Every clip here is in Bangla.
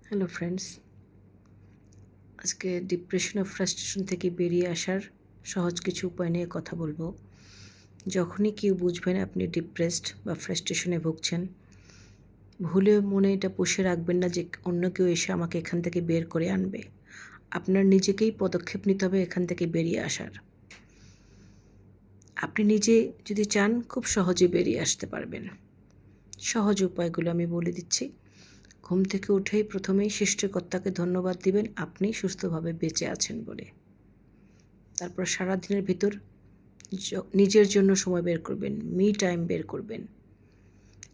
হ্যালো ফ্রেন্ডস, আজকে ডিপ্রেশন ও ফ্রাস্ট্রেশন থেকে বেরিয়ে আসার সহজ কিছু উপায় নিয়ে কথা বলবো। যখনই কেউ বুঝবেন আপনি ডিপ্রেসড বা ফ্রাস্ট্রেশনে ভুগছেন, ভুলেও মনে এটা পুষে রাখবেন না যে অন্য কেউ এসে আমাকে এখান থেকে বের করে আনবে। আপনার নিজেকেই পদক্ষেপ নিতে হবে এখান থেকে বেরিয়ে আসার। আপনি নিজে যদি চান খুব সহজে বেরিয়ে আসতে পারবেন। সহজ উপায়গুলো আমি বলে দিচ্ছি। ঘুম থেকে উঠেই প্রথমেই সৃষ্টিকর্তাকে ধন্যবাদ দিবেন আপনি সুস্থভাবে বেঁচে আছেন বলে। তারপর সারাদিনের ভিতর নিজের জন্য সময় বের করবেন, মি টাইম বের করবেন।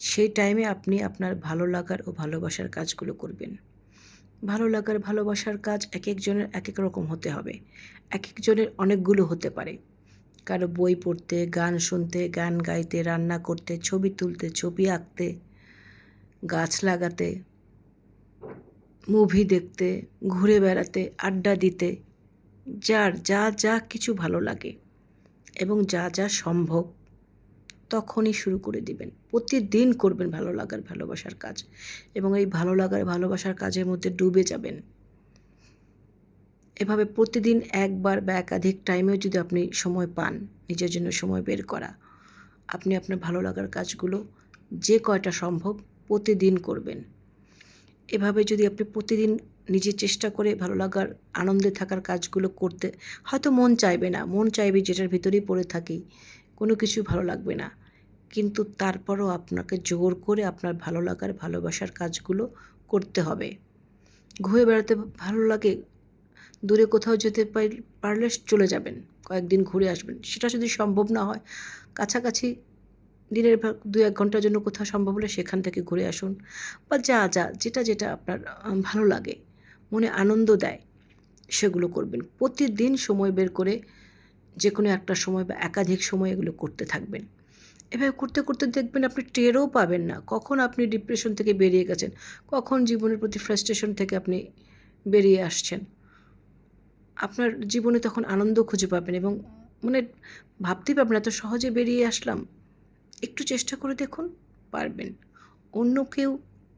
সেই টাইমে আপনি আপনার ভালো লাগার ও ভালোবাসার কাজগুলো করবেন। ভালো লাগার ভালোবাসার কাজ এক একজনের এক এক রকম হতে হবে, এক একজনের অনেকগুলো হতে পারে। কারো বই পড়তে, গান শুনতে, গান গাইতে, রান্না করতে, ছবি তুলতে, ছবি আঁকতে, গাছ লাগাতে, মুভি দেখতে, ঘুরে বেড়াতে, আড্ডা দিতে, যার যা যা কিছু ভালো লাগে এবং যা যা সম্ভব তখনই শুরু করে দিবেন। প্রতিদিন করবেন ভালো লাগার ভালোবাসার কাজ এবং এই ভালো লাগার ভালোবাসার কাজের মধ্যে ডুবে যাবেন। এভাবে প্রতিদিন একবার বা একাধিক টাইমেও যদি আপনি সময় পান নিজের জন্য সময় বের করা, আপনি আপনার ভালো লাগার কাজগুলো যে কয়টা সম্ভব প্রতিদিন করবেন। এভাবে যদি আপনি প্রতিদিন নিজের চেষ্টা করে ভালো লাগার আনন্দে থাকার কাজগুলো করতে, হয়তো মন চাইবে না, মন চাইবে যেটার ভিতরেই পড়ে থাকি, কোনো কিছু ভালো লাগবে না, কিন্তু তারপরও আপনাকে জোর করে আপনার ভালো লাগার ভালোবাসার কাজগুলো করতে হবে। ঘুরে বেড়াতে ভালো লাগে, দূরে কোথাও যেতে পারলে চলে যাবেন, কয়েকদিন ঘুরে আসবেন। সেটা যদি সম্ভব না হয়, কাছাকাছি দিনের 2-1 ঘন্টার জন্য কোথাও সম্ভব হলে সেখান থেকে ঘুরে আসুন। বা যেটা আপনার ভালো লাগে, মনে আনন্দ দেয়, সেগুলো করবেন। প্রতিদিন সময় বের করে যে কোনো একটা সময় বা একাধিক সময় এগুলো করতে থাকবেন। এভাবে করতে করতে দেখবেন আপনি টেরও পাবেন না কখন আপনি ডিপ্রেশন থেকে বেরিয়ে গেছেন, কখন জীবনের প্রতি ফ্রাস্ট্রেশন থেকে আপনি বেরিয়ে আসছেন। আপনার জীবনে তখন আনন্দ খুঁজে পাবেন এবং মানে ভাবতেই পারবেন এত সহজে বেরিয়ে আসলাম। একটু চেষ্টা করে দেখুন, পারবেন। অন্য কেউ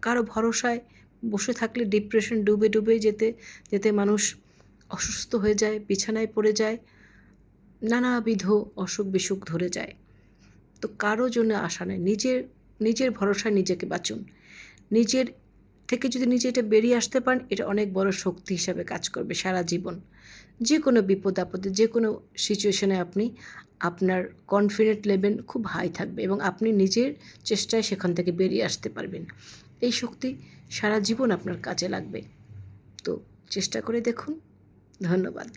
কারো ভরসায় বসে থাকলে ডিপ্রেশন ডুবে ডুবে যেতে যেতে মানুষ অসুস্থ হয়ে যায়, বিছানায় পড়ে যায়, নানাবিধ অসুখ বিসুখ ধরে যায়। তো কারো জন্য আশা নেই। নিজের ভরসায় নিজেকে বাঁচুন। নিজের থেকে যদি নিজে এটা বেরিয়ে আসতে পারেন, এটা অনেক বড় শক্তি হিসাবে কাজ করবে সারা জীবন। যে কোনো বিপদ আপদে, যে কোনো সিচুয়েশনে আপনি আপনার কনফিডেন্ট লেভেল খুব হাই থাকবে এবং আপনি নিজের চেষ্টায় সেখান থেকে বেরিয়ে আসতে পারবেন। এই শক্তি সারা জীবন আপনার কাজে লাগবে। তো চেষ্টা করে দেখুন। ধন্যবাদ।